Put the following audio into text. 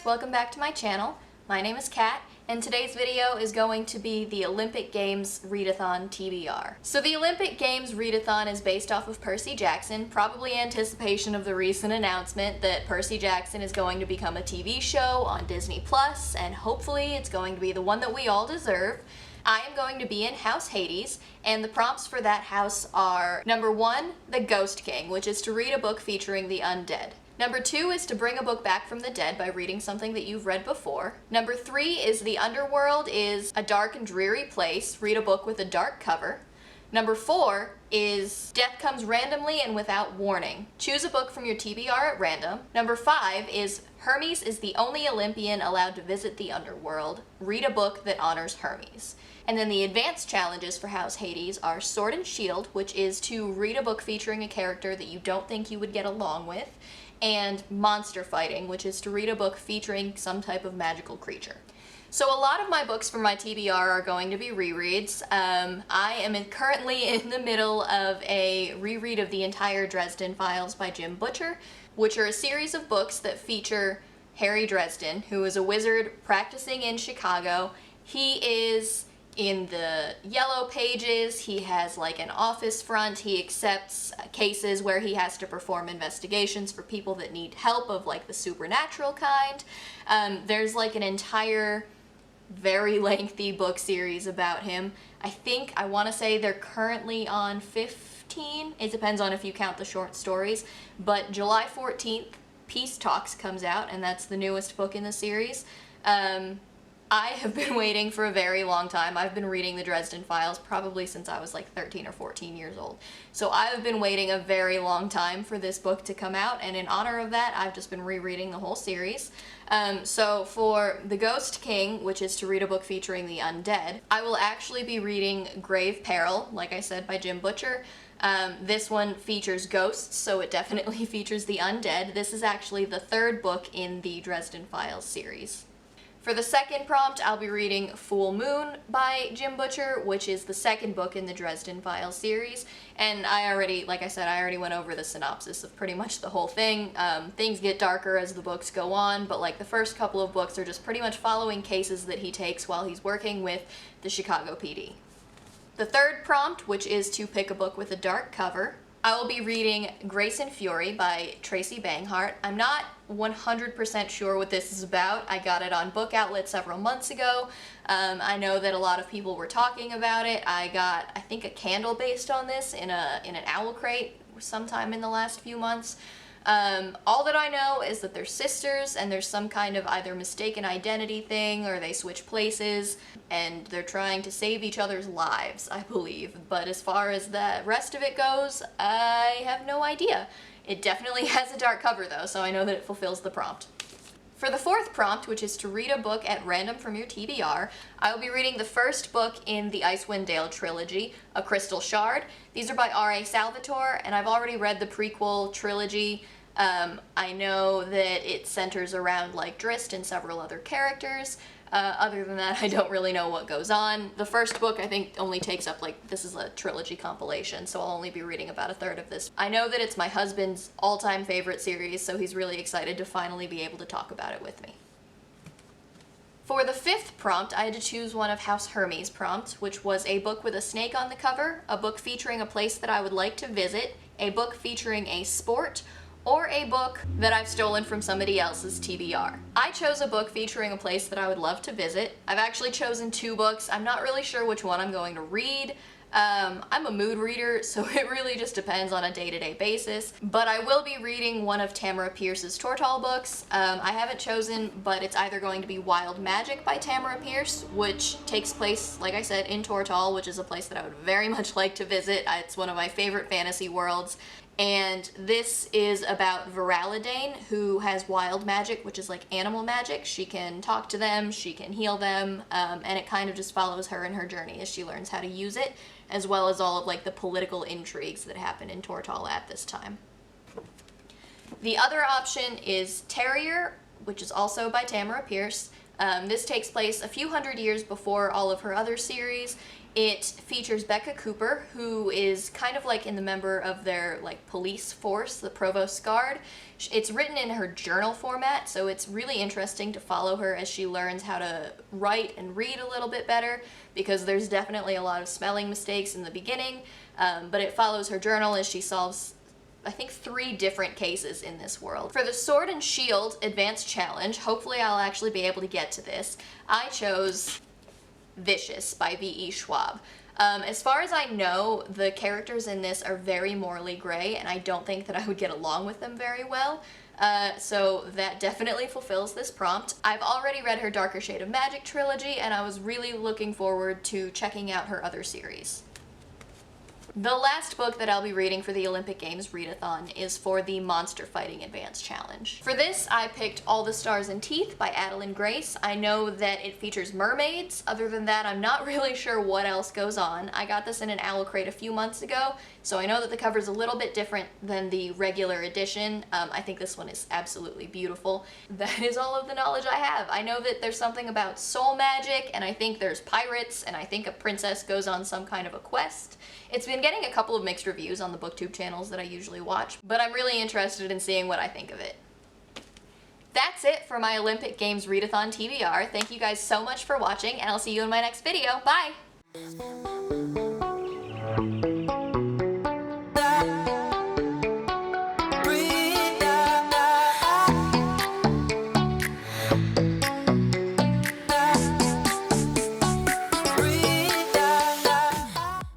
welcome back to my channel. My name is Kat, and today's video is going to be the Olympic Games Readathon TBR. So the Olympic Games Readathon is based off of Percy Jackson, probably in anticipation of the recent announcement that Percy Jackson is going to become a TV show on Disney+, and hopefully it's going to be the one that we all deserve. I am going to be in House Hades, and the prompts for that house are: number 1, The Ghost King, which is to read a book featuring the undead. Number 2 is to bring a book back from the dead by reading something that you've read before. Number 3 is The Underworld is a dark and dreary place. Read a book with a dark cover. Number 4 is Death Comes Randomly and Without Warning. Choose a book from your TBR at random. Number 5 is Hermes is the only Olympian allowed to visit the underworld. Read a book that honors Hermes. And then the advanced challenges for House Hades are Sword and Shield, which is to read a book featuring a character that you don't think you would get along with, and Monster Fighting, which is to read a book featuring some type of magical creature. So a lot of my books for my TBR are going to be rereads. I am currently in the middle of a reread of the entire Dresden Files by Jim Butcher, which are a series of books that feature Harry Dresden, who is a wizard practicing in Chicago. He is in the yellow pages, he has like an office front, he accepts cases where he has to perform investigations for people that need help of like the supernatural kind. There's like an entire very lengthy book series about him. I want to say they're currently on 15, it depends on if you count the short stories, but July 14th, Peace Talks comes out, and that's the newest book in the series. I have been waiting for a very long time. I've been reading the Dresden Files probably since I was like 13 or 14 years old. So I have been waiting a very long time for this book to come out, and in honor of that, I've just been rereading the whole series. So for The Ghost King, which is to read a book featuring the undead, I will actually be reading Grave Peril, like I said, by Jim Butcher. This one features ghosts, so it definitely features the undead. This is actually the third book in the Dresden Files series. For the second prompt, I'll be reading Full Moon by Jim Butcher, which is the second book in the Dresden Files series, and like I said, I already went over the synopsis of pretty much the whole thing. Things get darker as the books go on, but like the first couple of books are just pretty much following cases that he takes while he's working with the Chicago PD. The third prompt, which is to pick a book with a dark cover, I will be reading Grace and Fury by Tracy Banghart. I'm not 100% sure what this is about. I got it on Book Outlet several months ago. I know that a lot of people were talking about it. I got, I think, a candle based on this in an owl crate sometime in the last few months. All that I know is that they're sisters, and there's some kind of either mistaken identity thing, or they switch places, and they're trying to save each other's lives, I believe. But as far as the rest of it goes, I have no idea. It definitely has a dark cover though, so I know that it fulfills the prompt. For the fourth prompt, which is to read a book at random from your TBR, I will be reading the first book in the Icewind Dale trilogy, A Crystal Shard. These are by R.A. Salvatore, and I've already read the prequel trilogy. I know that it centers around like Drizzt and several other characters. Other than that, I don't really know what goes on. The first book, I think, only takes up, like, this is a trilogy compilation, so I'll only be reading about a third of this. I know that it's my husband's all-time favorite series, so he's really excited to finally be able to talk about it with me. For the fifth prompt, I had to choose one of House Hermes' prompts, which was a book with a snake on the cover, a book featuring a place that I would like to visit, a book featuring a sport, or a book that I've stolen from somebody else's TBR. I chose a book featuring a place that I would love to visit. I've actually chosen 2 books. I'm not really sure which one I'm going to read. I'm a mood reader, so it really just depends on a day-to-day basis. But I will be reading one of Tamara Pierce's Tortall books. I haven't chosen, but it's either going to be Wild Magic by Tamara Pierce, which takes place, like I said, in Tortall, which is a place that I would very much like to visit. It's one of my favorite fantasy worlds. And this is about Viralidane, who has wild magic, which is like animal magic. She can talk to them, she can heal them, and it kind of just follows her in her journey as she learns how to use it, as well as all of like the political intrigues that happen in Tortall at this time. The other option is Terrier, which is also by Tamara Pierce. This takes place a few hundred years before all of her other series. It features Becca Cooper, who is kind of like in the member of their like police force, the Provost Guard. It's written in her journal format, so it's really interesting to follow her as she learns how to write and read a little bit better, because there's definitely a lot of spelling mistakes in the beginning, but it follows her journal as she solves, I think, 3 different cases in this world. For the Sword and Shield Advanced Challenge, hopefully I'll actually be able to get to this, I chose Vicious by V.E. Schwab. As far as I know, the characters in this are very morally gray, and I don't think that I would get along with them very well, so that definitely fulfills this prompt. I've already read her Darker Shade of Magic trilogy, and I was really looking forward to checking out her other series. The last book that I'll be reading for the Olympic Games Readathon is for the Monster Fighting Advanced Challenge. For this, I picked All the Stars and Teeth by Adeline Grace. I know that it features mermaids. Other than that, I'm not really sure what else goes on. I got this in an Owl Crate a few months ago, so I know that the cover's a little bit different than the regular edition. I think this one is absolutely beautiful. That is all of the knowledge I have. I know that there's something about soul magic, and I think there's pirates, and I think a princess goes on some kind of a quest. It's been getting a couple of mixed reviews on the Booktube channels that I usually watch, but I'm really interested in seeing what I think of it. That's it for my Olympic Games Readathon TBR. Thank you guys so much for watching, and I'll see you in my next video. Bye!